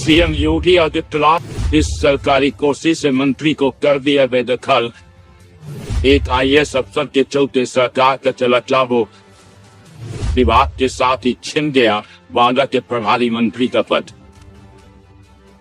CM Yogi Adityanath इस सरकारी कुर्सी से मंत्री को कर दिया बेदखल। एक आईएएस अफसर के चलते सरकार का चला चाबो, विभाग के साथ ही छिन गया बांदा के प्रभारी मंत्री का पद।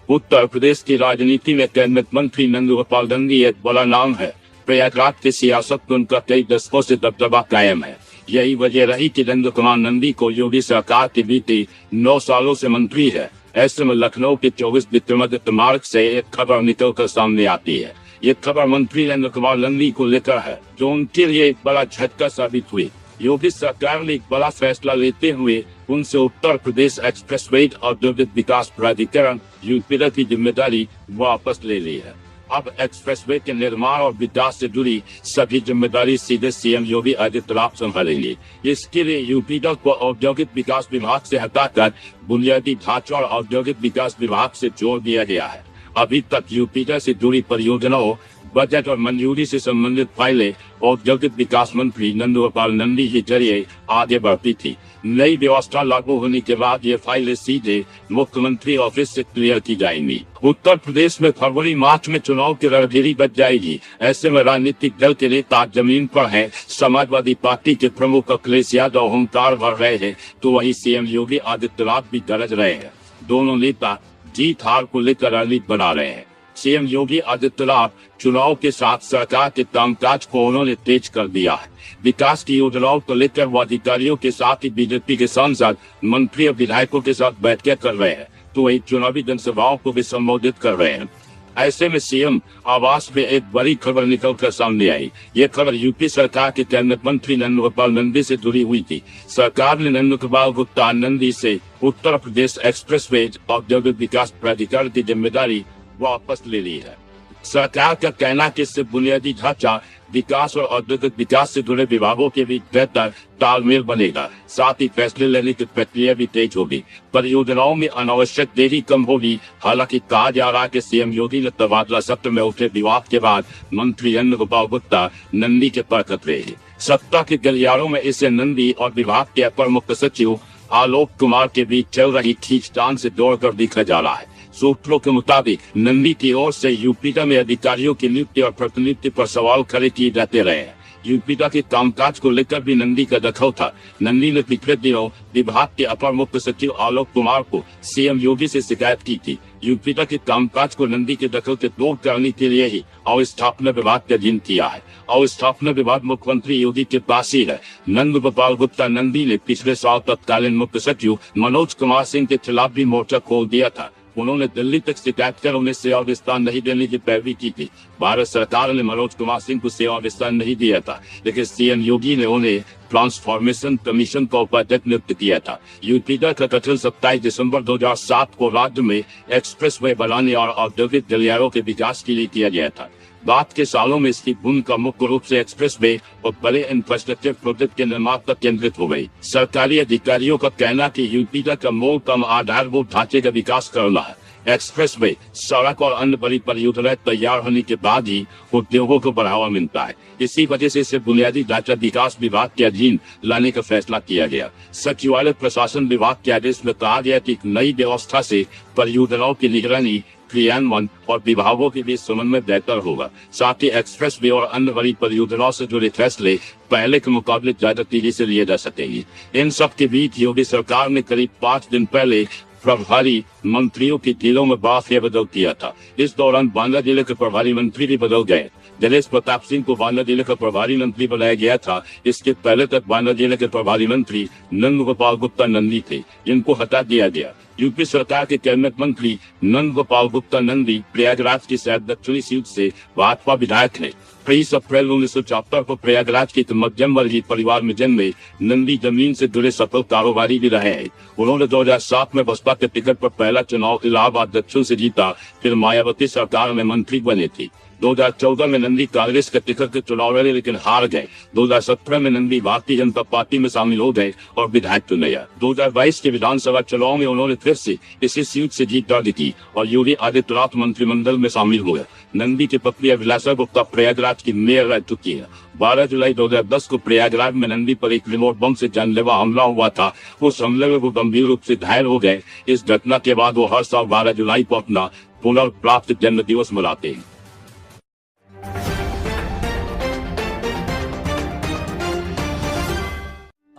उत्तर प्रदेश की राजनीति में कैबिनेट मंत्री नंदगोपाल नंदी एक बड़ा नाम है। प्रयागराज की सियासत में उनका कई दशकों से दबदबा कायम है। यही वजह रही कि नंदकुमार नंदी को योगी सरकार के बीते 9 सालों से मंत्री है। ऐसे में लखनऊ के 24 विक्रमादित्य मार्ग से एक खबर निकलकर सामने आती है। ये खबर मंत्री नंदकुमार नंदी को लेकर है, जो उनके लिए एक बड़ा झटका साबित हुई। योगी सरकार ने एक बड़ा फैसला लेते हुए उनसे उत्तर प्रदेश एक्सप्रेसवे औद्योगिक विकास प्राधिकरण यूपीडा की जिम्मेदारी वापस ले ली है। अब एक्सप्रेसवे के निर्माण और विकास से जुड़ी सभी जिम्मेदारी सीधे सीएम योगी आदित्यनाथ संभालेंगे। इसके लिए यूपीडा को औद्योगिक विकास विभाग से हटाकर बुनियादी ढांचा और औद्योगिक विकास विभाग से जोड़ दिया गया है। अभी तक यूपीडा से जुड़ी परियोजनाओं, बजट और मंजूरी से संबंधित फाइलें औद्योगिक विकास मंत्री नंदगोपाल नंदी के जरिए आगे बढ़ती थी। नई व्यवस्था लागू होने के बाद ये फाइलें सीधे मुख्यमंत्री ऑफिस से क्लियर की जाएंगी। उत्तर प्रदेश में फरवरी मार्च में चुनाव की रणभेरी बच जाएगी। ऐसे में राजनीतिक दल के नेता जमीन पर हैं। समाजवादी पार्टी के प्रमुख अखिलेश यादव हुंकार भर रहे हैं, तो वहीं सीएम योगी आदित्यनाथ भी गरज रहे हैं। दोनों नेता जीत हार को लेकर रणनीति बना रहे हैं। सीएम योगी आदित्यनाथ चुनाव के साथ सरकार के कामकाज को उन्होंने तेज कर दिया है। विकास की योजनाओं को लेकर वो अधिकारियों के साथ ही बीजेपी के सांसद, मंत्री और विधायकों के साथ बैठकें कर रहे हैं, तो वही चुनावी जनसभाओं को भी संबोधित कर रहे हैं। ऐसे में सीएम आवास में एक बड़ी खबर निकलकर सामने आई। ये खबर यूपी सरकार के कैबिनेट मंत्री नंदगोपाल नंदी से जुड़ी हुई थी। सरकार ने नंदगोपाल गुप्ता नंदी से उत्तर प्रदेश एक्सप्रेसवे औद्योगिक विकास प्राधिकरण की जिम्मेदारी वापस ले ली है। सरकार का कहना है कि इससे बुनियादी ढांचा विकास और औद्योगिक विकास से जुड़े विभागों के बीच बेहतर तालमेल बनेगा। साथ ही फैसले लेने की प्रक्रिया भी तेज होगी। परियोजनाओं में अनावश्यक देरी कम होगी। हालांकि कहा जा रहा है कि सीएम योगी ने तबादला सत्र में उठे विवाद के बाद मंत्री नंदगोपाल गुप्ता नंदी के पर कतरे हैं। सत्ता के गलियारों में इसे नंदी और विभाग के अपर मुख्य सचिव आलोक कुमार के बीच चल रही खींचतान से दौड़कर देखा जा रहा है। सूत्रों के मुताबिक नंदी की ओर से यूपीडा में अधिकारियों की नियुक्ति और प्रतिनियुक्ति पर सवाल खड़े किए जाते रहे हैं। यूपीडा के कामकाज को लेकर भी नंदी का दखल था। नंदी ने पिछले दिनों विभाग के अपर मुख्य सचिव आलोक कुमार को सीएम योगी से शिकायत की थी। यूपीडा के कामकाज को नंदी के दखल से दूर करने के लिए ही अवस्थापना विभाग का अधीन किया है। अवस्थापना विभाग मुख्यमंत्री योगी के पास ही है। नंदगोपाल गुप्ता नंदी ने पिछले साल तत्कालीन मुख्य सचिव मनोज कुमार सिंह के खिलाफ भी मोर्चा खोल दिया था। उन्होंने दिल्ली तक शिकायत कर उन्हें सेवा विस्तार नहीं देने की पैरवी की थी। भारत सरकार ने मनोज कुमार सिंह को सेवा विस्तार नहीं दिया था, लेकिन सीएम योगी ने उन्हें ट्रांसफॉर्मेशन कमीशन का उपाध्यक्ष नियुक्त किया था। यूपीडा का गठन 27 दिसंबर 2007 को राज्य में एक्सप्रेसवे बनाने और औद्योगिक गलियारों के विकास के लिए किया गया था। बाद के सालों में इसकी भूमिका मुख्य रूप से एक्सप्रेसवे और बड़े इंफ्रास्ट्रक्चर प्रोजेक्ट के निर्माण पर केंद्रित हो गई। सरकारी अधिकारियों का कहना कि यूपीडा का मूल काम आधारभूत ढांचे का विकास करना है। एक्सप्रेसवे, सड़क और अन्य बड़ी परियोजनाएं तैयार होने के बाद ही उद्योगों को बढ़ावा मिलता है। इसी वजह से इसे बुनियादी ढांचा विकास विभाग के अधीन लाने का फैसला किया गया। सचिवालय प्रशासन विभाग के आदेश में कहा गया कि नई व्यवस्था से परियोजनाओं की निगरानी, क्रियान्वयन और विभागों के बीच समन्वय बेहतर होगा। साथ ही एक्सप्रेसवे और अन्य बड़ी परियोजनाओं से जुड़े फैसले पहले के मुकाबले ज्यादा तेजी से लिए जा सकेंगे। इन सब के बीच योगी सरकार ने करीब 5 दिन पहले प्रभारी मंत्रियों की जिलों में फेरबदल किया था। इस दौरान बांदा जिले के प्रभारी मंत्री भी बदल गए। दिनेश प्रताप सिंह को बांदा जिले का प्रभारी मंत्री बनाया गया था। इसके पहले तक बांदा जिले के प्रभारी मंत्री नंदगोपाल गुप्ता नंदी थे, जिनको हटा दिया गया। यूपी सरकार के कैबिनेट मंत्री नंदगोपाल गुप्ता नंदी प्रयागराज की शायद दक्षिणी सीट से भाजपा विधायक है। 23 अप्रैल 1974 को प्रयागराज के मध्यम वर्गीय परिवार में जन्मे नंदी जमीन से जुड़े सफल कारोबारी भी रहे हैं। उन्होंने 2007 में बसपा के टिकट पर पहला चुनाव इलाहाबाद दक्षिण से जीता, फिर मायावती सरकार में मंत्री बने थे। 2014 में नंदी कांग्रेस के टिकट के चुनाव लड़े लेकिन हार गए। 2017 में नंदी भारतीय जनता पार्टी में शामिल हो गए और विधायक चुने गए। 2022 के विधानसभा चुनाव में उन्होंने फिर से इसी सीट से जीत दर्ज की और योगी आदित्यनाथ मंत्रिमंडल में शामिल हुए। नंदी की पत्नी अभिलाषा गुप्ता प्रयागराज की मेयर रह चुकी है। 12 जुलाई 2010 को प्रयागराज में नंदी पर एक रिमोट बम से जानलेवा हमला हुआ था। उस हमले में वो गंभीर रूप से घायल हो गए। इस घटना के बाद वो हर साल 12 जुलाई को अपना पुनर्प्राप्त जन्म दिवस मनाते हैं।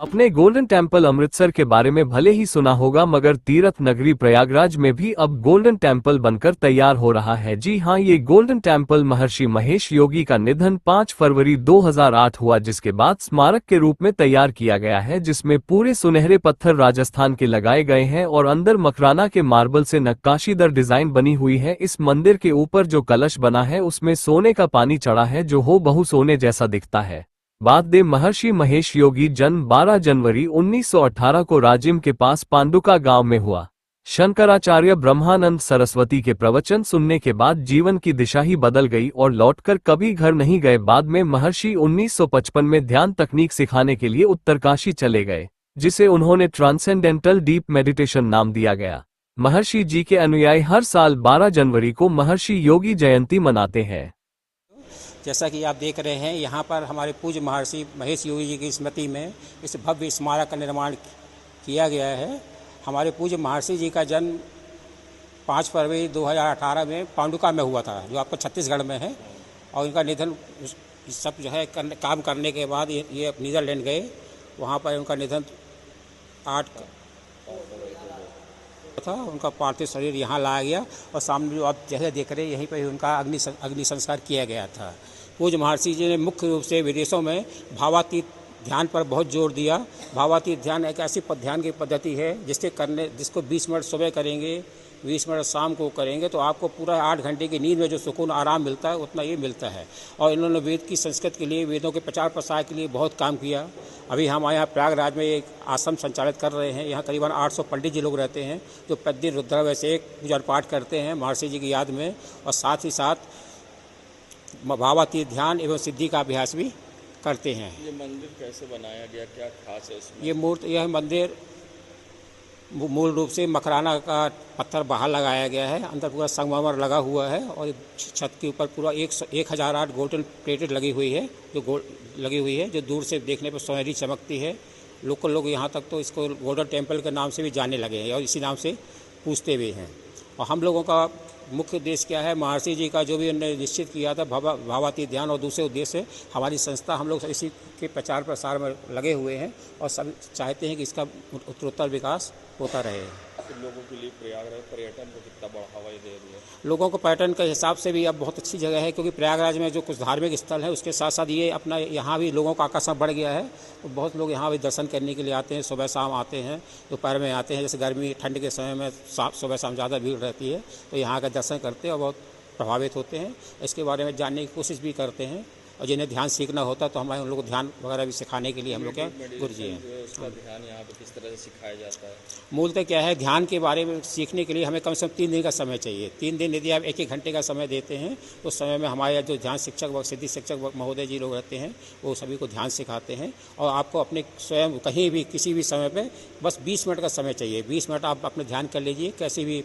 अपने गोल्डन टेम्पल अमृतसर के बारे में भले ही सुना होगा, मगर तीर्थ नगरी प्रयागराज में भी अब गोल्डन टेम्पल बनकर तैयार हो रहा है। जी हां, ये गोल्डन टेम्पल महर्षि महेश योगी का निधन 5 फरवरी 2008 हुआ, जिसके बाद स्मारक के रूप में तैयार किया गया है, जिसमें पूरे सुनहरे पत्थर राजस्थान के लगाए गए हैं और अंदर मकराना के मार्बल से नक्काशीदार डिजाइन बनी हुई है। इस मंदिर के ऊपर जो कलश बना है उसमें सोने का पानी चढ़ा है, जो हो बहु सोने जैसा दिखता है। बात महर्षि महेश योगी जन्म 12 जनवरी 1918 को राजिम के पास पांडुका गांव में हुआ। शंकराचार्य ब्रह्मानंद सरस्वती के प्रवचन सुनने के बाद जीवन की दिशा ही बदल गई और लौटकर कभी घर नहीं गए। बाद में महर्षि 1955 में ध्यान तकनीक सिखाने के लिए उत्तरकाशी चले गए, जिसे उन्होंने ट्रांसेंडेंटल डीप मेडिटेशन नाम दिया गया। महर्षि जी के अनुयायी हर साल 12 जनवरी को महर्षि योगी जयंती मनाते हैं। जैसा कि आप देख रहे हैं, यहाँ पर हमारे पूज्य महर्षि महेश योगी जी की स्मृति में इस भव्य स्मारक का निर्माण किया गया है। हमारे पूज्य महर्षि जी का जन्म 5 फरवरी 2018 में पांडुका में हुआ था, जो आपको छत्तीसगढ़ में है, और इनका निधन सब जो है काम करने के बाद ये नीदरलैंड गए। वहाँ पर उनका निधन 8 था। उनका पार्थिव शरीर यहाँ लाया गया और सामने जो आप जैसे देख रहे हैं, यहीं पर ही उनका अग्नि संस्कार किया गया था। पूज्य महर्षि जी ने मुख्य रूप से विदेशों में भावातीत ध्यान पर बहुत जोर दिया। भावातीत ध्यान एक ऐसी ध्यान की पद्धति है जिसको 20 मिनट सुबह करेंगे, 20 मिनट शाम को करेंगे, तो आपको पूरा 8 घंटे की नींद में जो सुकून आराम मिलता है उतना ये मिलता है। और इन्होंने वेद की संस्कृत के लिए, वेदों के प्रचार प्रसार के लिए बहुत काम किया। अभी हम यहाँ प्रयागराज में एक आश्रम संचालित कर रहे हैं। यहाँ करीबन 800 पंडित जी लोग रहते हैं, जो प्रतिदिन रुद्राभिषेक पूजा पाठ करते हैं महर्षि जी की याद में, और साथ ही साथ भावातीत ध्यान एवं सिद्धि का अभ्यास भी करते हैं। ये मंदिर कैसे बनाया गया, क्या खास है इसमें? यह मंदिर मूल रूप से मकराना का पत्थर बाहर लगाया गया है, अंदर पूरा संगमरमर लगा हुआ है, और छत के ऊपर पूरा 1008 गोल्डन प्लेटेड लगी हुई है, जो दूर से देखने पर सुनहरी चमकती है। लोकल लोग यहाँ तक तो इसको गोल्डन टेम्पल के नाम से भी जानने लगे हैं और इसी नाम से पूछते भी हैं। और हम लोगों का मुख्य उद्देश्य क्या है, महर्षि जी का जो भी उन्होंने निश्चित किया था भावातीत ध्यान, और दूसरे उद्देश्य से हमारी संस्था, हम लोग इसी के प्रचार प्रसार में लगे हुए हैं और सब चाहते हैं कि इसका उत्तरोत्तर विकास होता रहे। लोगों के लिए प्रयागराज पर्यटन को कितना बढ़ावा दे रही है? लोगों को पर्यटन के हिसाब से भी अब बहुत अच्छी जगह है, क्योंकि प्रयागराज में जो कुछ धार्मिक स्थल है उसके साथ साथ ये अपना यहाँ भी लोगों का आकर्षण बढ़ गया है। तो बहुत लोग यहाँ भी दर्शन करने के लिए आते हैं, सुबह शाम आते हैं, दोपहर में आते हैं। जैसे गर्मी ठंड के समय में सुबह शाम ज़्यादा भीड़ रहती है, तो यहाँ का दर्शन करते हैं और बहुत प्रभावित होते हैं। इसके बारे में जानने की कोशिश भी करते हैं, और जिन्हें ध्यान सीखना होता है तो हमारे उन लोगों को ध्यान वगैरह भी सिखाने के लिए हम लोग क्या गुरु जी हैं। उसका ध्यान यहाँ पे किस तरह से सिखाया जाता है? मूलतः क्या है, ध्यान के बारे में सीखने के लिए हमें कम से कम 3 दिन का समय चाहिए। 3 दिन यदि आप 1-1 घंटे का समय देते हैं, उस समय में हमारे जो ध्यान शिक्षक व सिद्धि शिक्षक महोदय जी लोग रहते हैं, वो सभी को ध्यान सिखाते हैं। और आपको अपने स्वयं कहीं भी किसी भी समय पे बस 20 मिनट का समय चाहिए। 20 मिनट आप अपने ध्यान कर लीजिए, कैसी भी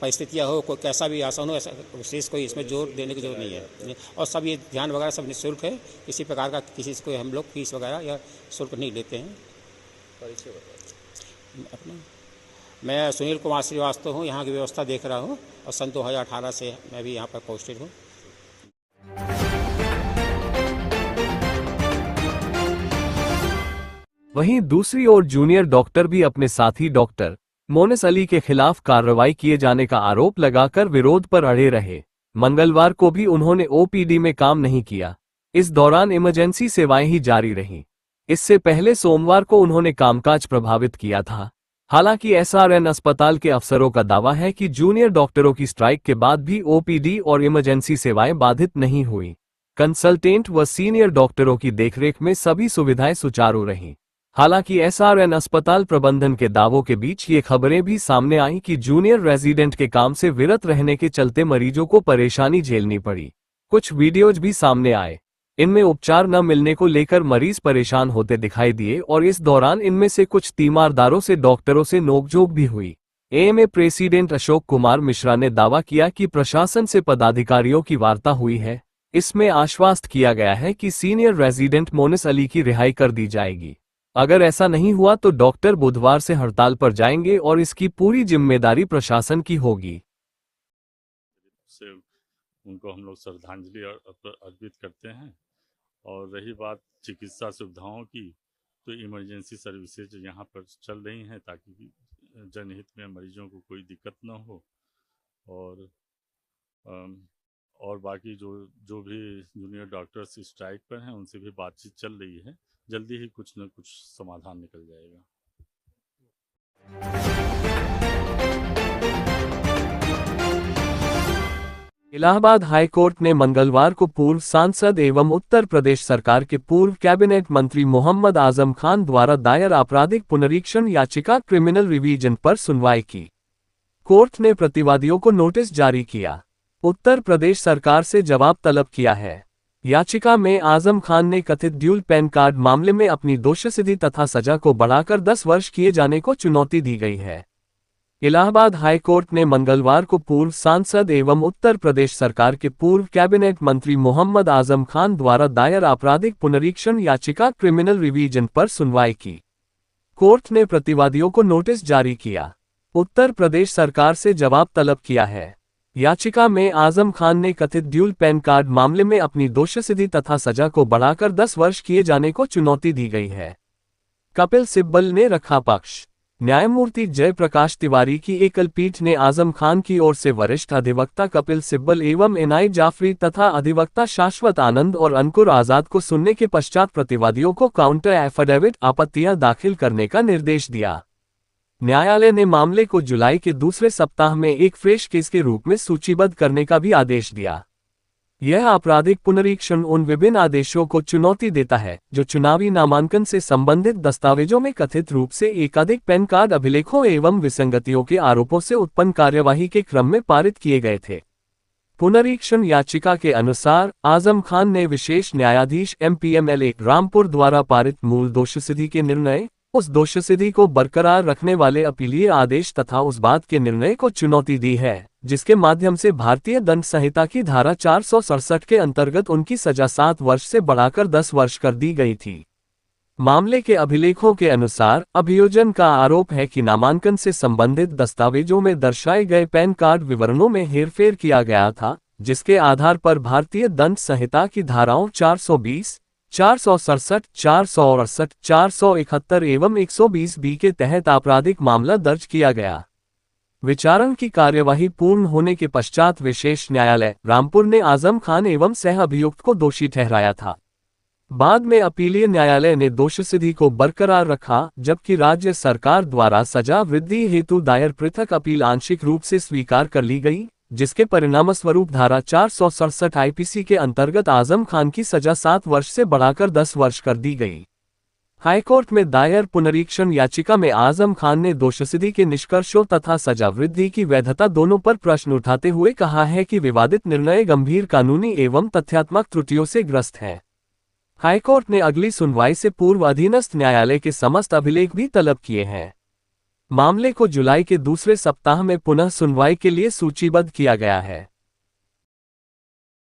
परिस्थितियाँ हो, कोई कैसा भी आसन हो, ऐसा विशेष कोई इसमें जोर देने की जरूरत नहीं है। और सब ये ध्यान वगैरह सब निःशुल्क है, किसी प्रकार का किसी से कोई हम लोग फीस वगैरह या शुल्क नहीं लेते हैं। अपना मैं सुनील कुमार श्रीवास्तव हूँ, यहाँ की व्यवस्था देख रहा हूँ, और सन 2018 से मैं भी यहाँ पर पोस्टेड हूँ। वहीं दूसरी ओर जूनियर डॉक्टर भी अपने साथी डॉक्टर मोनिस अली के खिलाफ कार्रवाई किए जाने का आरोप लगाकर विरोध पर अड़े रहे। मंगलवार को भी उन्होंने ओपीडी में काम नहीं किया। इस दौरान इमरजेंसी सेवाएं ही जारी रहीं। इससे पहले सोमवार को उन्होंने कामकाज प्रभावित किया था। हालांकि एसआरएन अस्पताल के अफसरों का दावा है कि जूनियर डॉक्टरों की स्ट्राइक के बाद भी ओपीडी और इमरजेंसी सेवाएं बाधित नहीं हुई। कंसल्टेंट व सीनियर डॉक्टरों की देखरेख में सभी सुविधाएं सुचारू रहीं। हालांकि एसआरएन अस्पताल प्रबंधन के दावों के बीच ये खबरें भी सामने आईं कि जूनियर रेजिडेंट के काम से विरत रहने के चलते मरीजों को परेशानी झेलनी पड़ी। कुछ वीडियोज भी सामने आए। इनमें उपचार न मिलने को लेकर मरीज परेशान होते दिखाई दिए और इस दौरान इनमें से कुछ तीमारदारों से डॉक्टरों से नोकझोंक भी हुई। एएमए प्रेसिडेंट अशोक कुमार मिश्रा ने दावा किया कि प्रशासन से पदाधिकारियों की वार्ता हुई है। इसमें आश्वस्त किया गया है कि सीनियर रेजिडेंट मोनिस अली की रिहाई कर दी जाएगी। अगर ऐसा नहीं हुआ तो डॉक्टर बुधवार से हड़ताल पर जाएंगे और इसकी पूरी जिम्मेदारी प्रशासन की होगी। से उनको हम लोग श्रद्धांजलि अर्पित करते हैं। और रही बात चिकित्सा सुविधाओं की, तो इमरजेंसी सर्विसेज यहाँ पर चल रही हैं ताकि जनहित में मरीजों को कोई दिक्कत ना हो। और बाकी जो भी जूनियर डॉक्टर्स स्ट्राइक पर हैं उनसे भी बातचीत चल रही है। जल्दी ही कुछ न कुछ समाधान निकल जाएगा। इलाहाबाद हाई कोर्ट ने मंगलवार को पूर्व सांसद एवं उत्तर प्रदेश सरकार के पूर्व कैबिनेट मंत्री मोहम्मद आजम खान द्वारा दायर आपराधिक पुनरीक्षण याचिका क्रिमिनल रिवीजन पर सुनवाई की। कोर्ट ने प्रतिवादियों को नोटिस जारी किया, उत्तर प्रदेश सरकार से जवाब तलब किया है। याचिका में आजम खान ने कथित ड्यूल पैन कार्ड मामले में अपनी दोषसिद्धि तथा सजा को बढ़ाकर 10 वर्ष किए जाने को चुनौती दी गई है। इलाहाबाद हाई कोर्ट ने मंगलवार को पूर्व सांसद एवं उत्तर प्रदेश सरकार के पूर्व कैबिनेट मंत्री मोहम्मद आजम खान द्वारा दायर आपराधिक पुनरीक्षण याचिका क्रिमिनल रिवीजन पर सुनवाई की। कोर्ट ने प्रतिवादियों को नोटिस जारी किया, उत्तर प्रदेश सरकार से जवाब तलब किया है। याचिका में आजम खान ने कथित ड्यूल पैन कार्ड मामले में अपनी दोषसिद्धि तथा सजा को बढ़ाकर 10 वर्ष किए जाने को चुनौती दी गई है। कपिल सिब्बल ने रखा पक्ष। न्यायमूर्ति जयप्रकाश तिवारी की एकल पीठ ने आजम खान की ओर से वरिष्ठ अधिवक्ता कपिल सिब्बल एवं एनआई जाफरी तथा अधिवक्ता शाश्वत आनंद और अंकुर आजाद को सुनने के पश्चात प्रतिवादियों को काउंटर एफिडेविट आपत्तियां दाखिल करने का निर्देश दिया। न्यायालय ने मामले को जुलाई के दूसरे सप्ताह में एक फ्रेश केस के रूप में सूचीबद्ध करने का भी आदेश दिया। यह आपराधिक पुनरीक्षण उन विभिन्न आदेशों को चुनौती देता है जो चुनावी नामांकन से संबंधित दस्तावेजों में कथित रूप से एकाधिक पैन कार्ड अभिलेखों एवं विसंगतियों के आरोपों से उत्पन्न कार्यवाही के क्रम में पारित किए गए थे। पुनरीक्षण याचिका के अनुसार आजम खान ने विशेष न्यायाधीश MPMLA रामपुर द्वारा पारित मूल दोषसिद्धि के निर्णय, उस दोषसिद्धि को बरकरार रखने वाले अपीलीय आदेश तथा उस बात के निर्णय को चुनौती दी है जिसके माध्यम से भारतीय दंड संहिता की धारा 467 के अंतर्गत उनकी सजा 7 वर्ष से बढ़ाकर 10 वर्ष कर दी गई थी। मामले के अभिलेखों के अनुसार अभियोजन का आरोप है कि नामांकन से संबंधित दस्तावेजों में दर्शाए गए पैन कार्ड विवरणों में हेरफेर किया गया था, जिसके आधार पर भारतीय दंड संहिता की धाराओं 420, 467, 468, 471 एवं 120B के तहत आपराधिक मामला दर्ज किया गया। विचारण की कार्यवाही पूर्ण होने के पश्चात विशेष न्यायालय रामपुर ने आजम खान एवं सह अभियुक्त को दोषी ठहराया था। बाद में अपीलीय न्यायालय ने दोषसिद्धि को बरकरार रखा, जबकि राज्य सरकार द्वारा सजा वृद्धि हेतु दायर पृथक अपील आंशिक रूप से स्वीकार कर ली गई, जिसके परिणामस्वरूप धारा 467 IPC के अंतर्गत आजम खान की सजा 7 वर्ष से बढ़ाकर 10 वर्ष कर दी गई। हाईकोर्ट में दायर पुनरीक्षण याचिका में आजम खान ने दोषसिद्धि के निष्कर्षों तथा सजा वृद्धि की वैधता दोनों पर प्रश्न उठाते हुए कहा है कि विवादित निर्णय गंभीर कानूनी एवं तथ्यात्मक त्रुटियों से ग्रस्त है। हाईकोर्ट ने अगली सुनवाई से पूर्व अधीनस्थ न्यायालय के समस्त अभिलेख भी तलब किए हैं। मामले को जुलाई के दूसरे सप्ताह में पुनः सुनवाई के लिए सूचीबद्ध किया गया है।